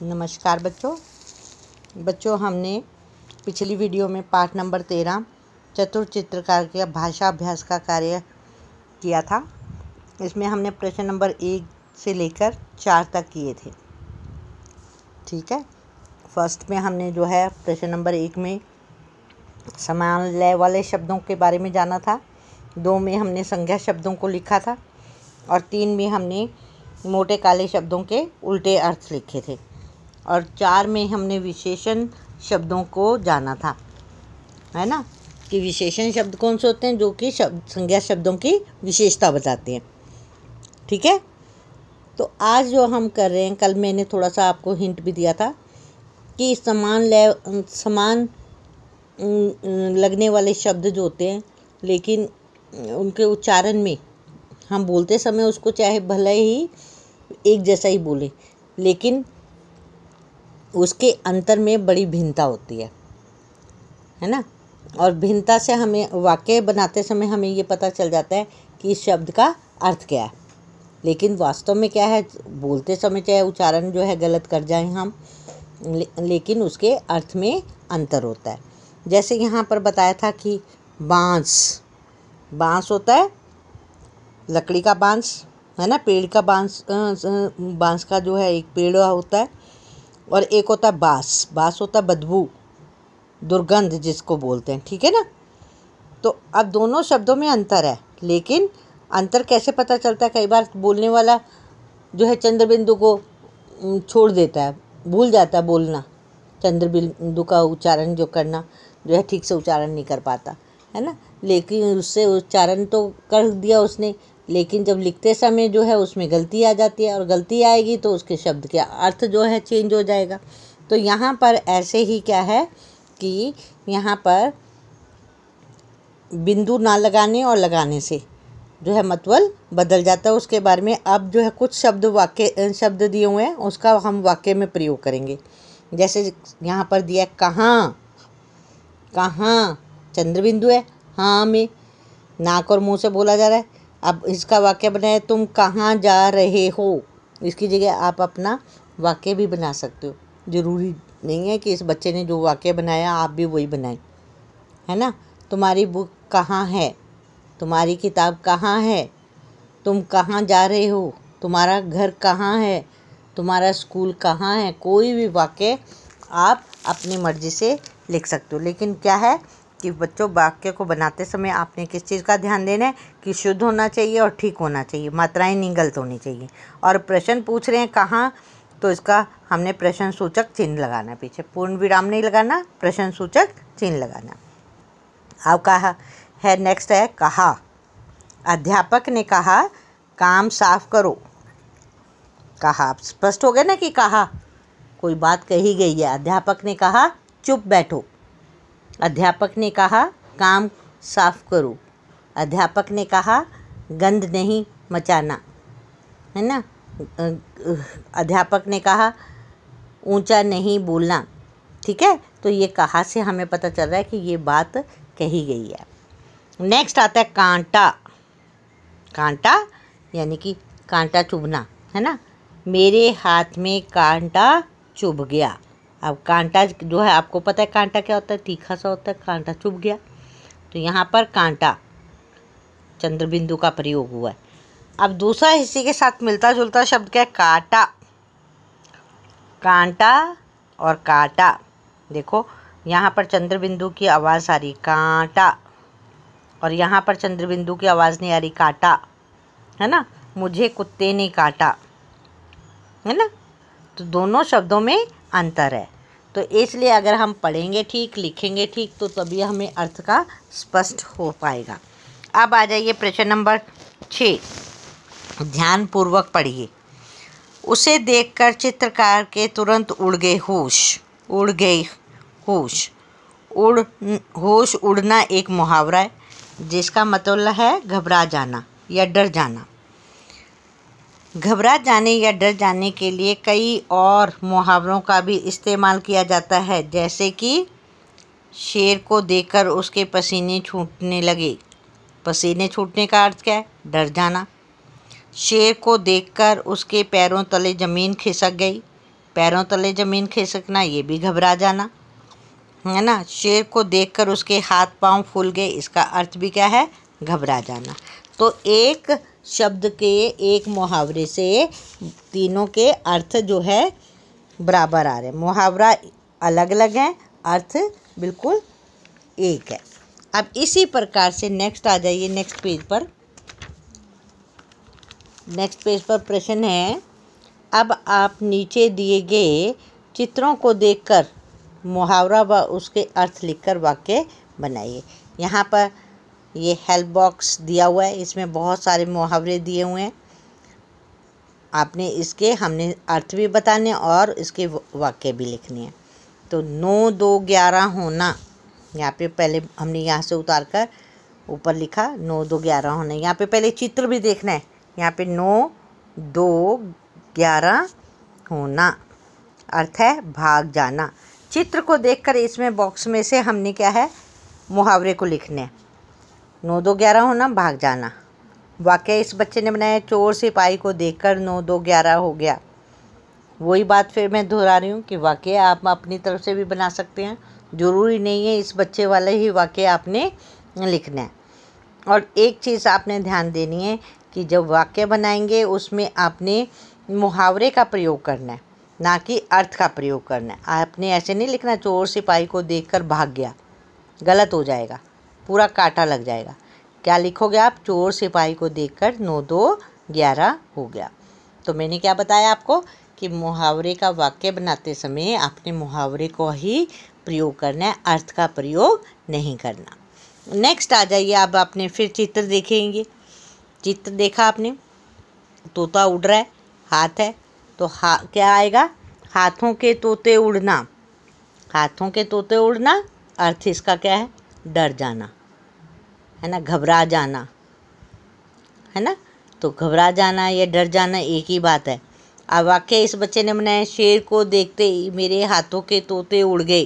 नमस्कार बच्चों हमने पिछली वीडियो में पाठ नंबर 13 चतुर चित्रकार के भाषा अभ्यास का कार्य किया था। इसमें हमने प्रश्न नंबर 1 से लेकर 4 तक किए थे। ठीक है, फर्स्ट में हमने जो है प्रश्न नंबर 1 में समान लय वाले शब्दों के बारे में जाना था। 2 में हमने संज्ञा शब्दों को लिखा था और 3 में हमने मोटे काले शब्दों के उल्टे अर्थ लिखे थे और 4 में हमने विशेषण शब्दों को जाना था, है ना, कि विशेषण शब्द कौन से होते हैं जो कि संज्ञा शब्दों की विशेषता बताते हैं। ठीक है, तो आज जो हम कर रहे हैं, कल मैंने थोड़ा सा आपको हिंट भी दिया था कि समान लगने वाले शब्द जो होते हैं लेकिन उनके उच्चारण में हम बोलते समय उसको चाहे भले ही एक जैसा ही बोले लेकिन उसके अंतर में बड़ी भिन्नता होती है ना। और भिन्नता से हमें वाक्य बनाते समय हमें ये पता चल जाता है कि इस शब्द का अर्थ क्या है, लेकिन वास्तव में क्या है, बोलते समय चाहे उच्चारण जो है गलत कर जाएं हम, लेकिन उसके अर्थ में अंतर होता है। जैसे यहाँ पर बताया था कि बांस होता है लकड़ी का बांस, है ना, पेड़ का बांस का जो है एक पेड़ होता है और एक होता है बांस होता है बदबू, दुर्गंध जिसको बोलते हैं। ठीक है ना, तो अब दोनों शब्दों में अंतर है, लेकिन अंतर कैसे पता चलता है? कई बार बोलने वाला जो है चंद्रबिंदु को छोड़ देता है, भूल जाता है बोलना, चंद्रबिंदु का उच्चारण जो करना जो है ठीक से उच्चारण नहीं कर पाता, है ना, लेकिन उससे उच्चारण तो कर दिया उसने, लेकिन जब लिखते समय जो है उसमें गलती आ जाती है और गलती आएगी तो उसके शब्द का अर्थ जो है चेंज हो जाएगा। तो यहाँ पर ऐसे ही क्या है कि यहाँ पर बिंदु ना लगाने और लगाने से जो है मतलब बदल जाता है। उसके बारे में अब जो है कुछ शब्द दिए हुए हैं, उसका हम वाक्य में प्रयोग करेंगे। जैसे यहाँ पर दिया कहाँ चंद्रबिंदु है, हाँ में नाक और मुंह से बोला जा रहा है। अब इसका वाक्य बनाए तुम कहाँ जा रहे हो, इसकी जगह आप अपना वाक्य भी बना सकते हो। ज़रूरी नहीं है कि इस बच्चे ने जो वाक्य बनाया आप भी वही बनाएं, है ना। तुम्हारी बुक कहाँ है, तुम्हारी किताब कहाँ है, तुम कहाँ जा रहे हो, तुम्हारा घर कहाँ है, तुम्हारा स्कूल कहाँ है। कोई भी वाक्य आप अपनी मर्ज़ी से लिख सकते हो, लेकिन क्या है कि बच्चों वाक्य को बनाते समय आपने किस चीज़ का ध्यान देना है कि शुद्ध होना चाहिए और ठीक होना चाहिए, मात्राएं नहीं गलत होनी चाहिए। और प्रश्न पूछ रहे हैं कहाँ, तो इसका हमने प्रश्न सूचक चिन्ह लगाना, पीछे पूर्ण विराम नहीं लगाना, प्रश्न सूचक चिन्ह लगाना। अब कहा है, नेक्स्ट है कहा। अध्यापक ने कहा काम साफ करो। कहा स्पष्ट हो गया ना कि कहा कोई बात कही गई है। अध्यापक ने कहा चुप बैठो। अध्यापक ने कहा काम साफ करो। अध्यापक ने कहा गंद नहीं मचाना, है ना। अध्यापक ने कहा ऊंचा नहीं बोलना। ठीक है, तो ये कहा से हमें पता चल रहा है कि ये बात कही गई है। नेक्स्ट आता है कांटा यानी कि कांटा चुभना, है ना। मेरे हाथ में कांटा चुभ गया। अब कांटा जो है आपको पता है कांटा क्या होता है, तीखा सा होता है, कांटा चुभ गया। तो यहाँ पर कांटा चंद्रबिंदु का प्रयोग हुआ है। अब दूसरा इसी के साथ मिलता जुलता शब्द क्या है, कांटा और काटा। देखो यहाँ पर चंद्रबिंदु की आवाज़ आ रही कांटा और यहाँ पर चंद्रबिंदु की आवाज़ नहीं आ रही काटा, है ना। मुझे कुत्ते ने काटा, है ना। तो दोनों शब्दों में अंतर है, तो इसलिए अगर हम पढ़ेंगे ठीक, लिखेंगे ठीक, तो तभी हमें अर्थ का स्पष्ट हो पाएगा। अब आ जाइए प्रश्न नंबर 6, ध्यानपूर्वक पढ़िए। उसे देखकर चित्रकार के तुरंत उड़ गए होश। उड़ना एक मुहावरा है जिसका मतलब है घबरा जाना या डर जाना। घबरा जाने या डर जाने के लिए कई और मुहावरों का भी इस्तेमाल किया जाता है, जैसे कि शेर को देखकर उसके पसीने छूटने लगे। पसीने छूटने का अर्थ क्या है, डर जाना। शेर को देखकर उसके पैरों तले ज़मीन खिसक गई। पैरों तले ज़मीन खिसकना, ये भी घबरा जाना है ना। शेर को देखकर उसके हाथ पांव फूल गए, इसका अर्थ भी क्या है, घबरा जाना। तो एक शब्द के, एक मुहावरे से तीनों के अर्थ जो है बराबर आ रहे हैं। मुहावरा अलग अलग है, अर्थ बिल्कुल एक है। अब इसी प्रकार से नेक्स्ट आ जाइए, नेक्स्ट पेज पर। नेक्स्ट पेज पर प्रश्न है, अब आप नीचे दिए गए चित्रों को देखकर मुहावरा व उसके अर्थ लिखकर वाक्य बनाइए। यहाँ पर ये हेल्प बॉक्स दिया हुआ है, इसमें बहुत सारे मुहावरे दिए हुए हैं। आपने इसके, हमने अर्थ भी बताने और इसके वाक्य भी लिखने हैं। तो 9 2 11 होना, यहाँ पे पहले हमने यहाँ से उतार कर ऊपर लिखा 9 2 11 होना। यहाँ पे पहले चित्र भी देखना है। यहाँ पे 9 2 11 होना, अर्थ है भाग जाना। चित्र को देखकर इसमें बॉक्स में से हमने क्या है, मुहावरे को लिखने हैं। 9 2 11 होना, भाग जाना। वाक्य इस बच्चे ने बनाया, चोर सिपाही को देखकर 9 2 11 हो गया। वही बात फिर मैं दोहरा रही हूँ कि वाक्य आप अपनी तरफ से भी बना सकते हैं, ज़रूरी नहीं है इस बच्चे वाला ही वाक्य आपने लिखना है। और एक चीज़ आपने ध्यान देनी है कि जब वाक्य बनाएंगे उसमें आपने मुहावरे का प्रयोग करना है, ना कि अर्थ का प्रयोग करना है। आपने ऐसे नहीं लिखना चोर सिपाही को देखकर भाग गया, गलत हो जाएगा, पूरा कांटा लग जाएगा। क्या लिखोगे आप, चोर सिपाही को देखकर 9 2 11 हो गया। तो मैंने क्या बताया आपको कि मुहावरे का वाक्य बनाते समय आपने मुहावरे को ही प्रयोग करना है, अर्थ का प्रयोग नहीं करना। नेक्स्ट आ जाइए, अब आपने फिर चित्र देखेंगे। चित्र देखा आपने, तोता उड़ रहा है, हाथ है, तो क्या आएगा, हाथों के तोते उड़ना। हाथों के तोते उड़ना, अर्थ इसका क्या है, डर जाना, है ना, घबरा जाना, है ना। तो घबरा जाना या डर जाना एक ही बात है। अब वाक्य इस बच्चे ने बनाया, शेर को देखते ही मेरे हाथों के तोते उड़ गए।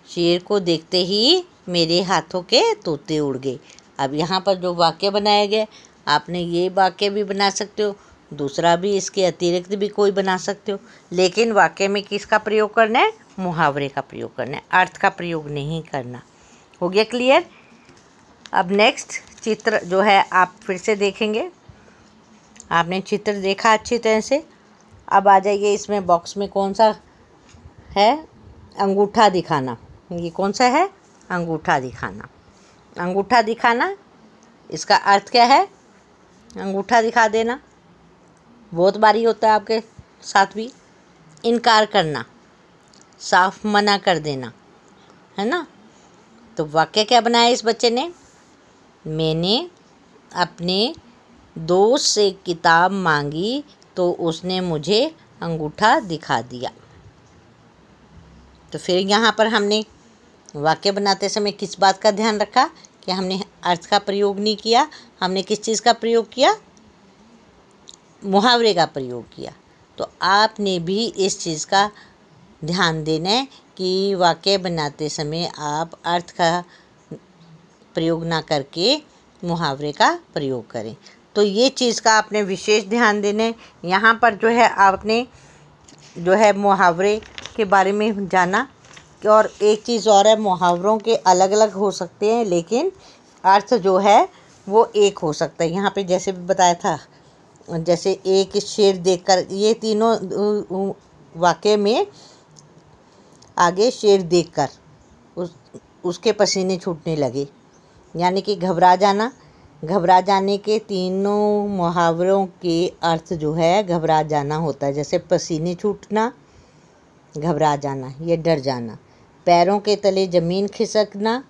शेर को देखते ही मेरे हाथों के तोते उड़ गए। अब यहाँ पर जो वाक्य बनाया गया, आपने ये वाक्य भी बना सकते हो, दूसरा भी, इसके अतिरिक्त भी कोई बना सकते हो, लेकिन वाक्य में किसका प्रयोग करना है, मुहावरे का प्रयोग करना है, अर्थ का प्रयोग नहीं करना। हो गया क्लियर। अब नेक्स्ट चित्र जो है आप फिर से देखेंगे। आपने चित्र देखा अच्छी तरह से। अब आ जाइए, इसमें बॉक्स में कौन सा है, अंगूठा दिखाना। ये कौन सा है, अंगूठा दिखाना। अंगूठा दिखाना, इसका अर्थ क्या है, अंगूठा दिखा देना। बहुत बारी होता है आपके साथ भी, इनकार करना, साफ मना कर देना, है ना। तो वाक्य क्या बनाया इस बच्चे ने, मैंने अपने दोस्त से किताब मांगी तो उसने मुझे अंगूठा दिखा दिया। तो फिर यहाँ पर हमने वाक्य बनाते समय किस बात का ध्यान रखा कि हमने अर्थ का प्रयोग नहीं किया, हमने किस चीज़ का प्रयोग किया, मुहावरे का प्रयोग किया। तो आपने भी इस चीज़ का ध्यान देना है कि वाक्य बनाते समय आप अर्थ का प्रयोग ना करके मुहावरे का प्रयोग करें। तो ये चीज़ का आपने विशेष ध्यान देना है। यहाँ पर जो है आपने जो है मुहावरे के बारे में जाना। और एक चीज़ और है, मुहावरों के अलग अलग हो सकते हैं लेकिन अर्थ जो है वो एक हो सकता है। यहाँ पे जैसे भी बताया था, जैसे एक शेर देखकर, ये तीनों वाक्य में आगे शेर देखकर उसके पसीने छूटने लगे, यानी कि घबरा जाना। घबरा जाने के तीनों मुहावरों के अर्थ जो है घबरा जाना होता है। जैसे पसीने छूटना, घबरा जाना, ये डर जाना। पैरों के तले ज़मीन खिसकना,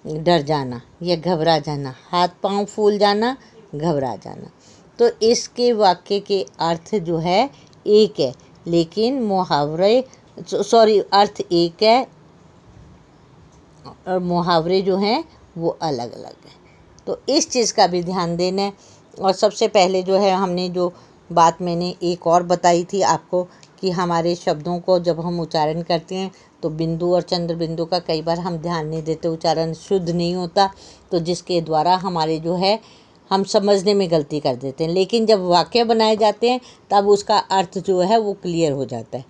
डर जाना, यह घबरा जाना। हाथ पांव फूल जाना, घबरा जाना। तो इसके वाक्य के अर्थ जो है एक है, लेकिन मुहावरे अर्थ एक है और मुहावरे जो हैं वो अलग अलग हैं। तो इस चीज़ का भी ध्यान देना है। और सबसे पहले जो है हमने जो बात मैंने एक और बताई थी आपको कि हमारे शब्दों को जब हम उच्चारण करते हैं तो बिंदु और चंद्र बिंदु का कई बार हम ध्यान नहीं देते, उच्चारण शुद्ध नहीं होता, तो जिसके द्वारा हमारे जो है हम समझने में गलती कर देते हैं। लेकिन जब वाक्य बनाए जाते हैं तब उसका अर्थ जो है वो क्लियर हो जाता है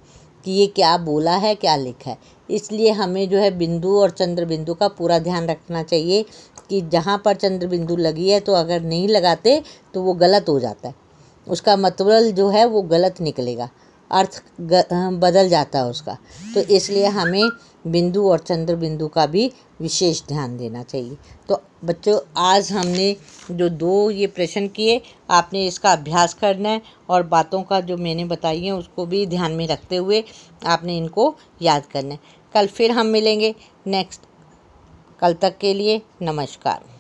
कि ये क्या बोला है, क्या लिखा है। इसलिए हमें जो है बिंदु और चंद्र बिंदु का पूरा ध्यान रखना चाहिए कि जहाँ पर चंद्र बिंदु लगी है तो अगर नहीं लगाते तो वो गलत हो जाता है, उसका मतलब जो है वो गलत निकलेगा, अर्थ बदल जाता है उसका। तो इसलिए हमें बिंदु और चंद्र बिंदु का भी विशेष ध्यान देना चाहिए। तो बच्चों, आज हमने जो 2 ये प्रश्न किए, आपने इसका अभ्यास करना है और बातों का जो मैंने बताई हैं उसको भी ध्यान में रखते हुए आपने इनको याद करना है। कल फिर हम मिलेंगे नेक्स्ट। कल तक के लिए नमस्कार।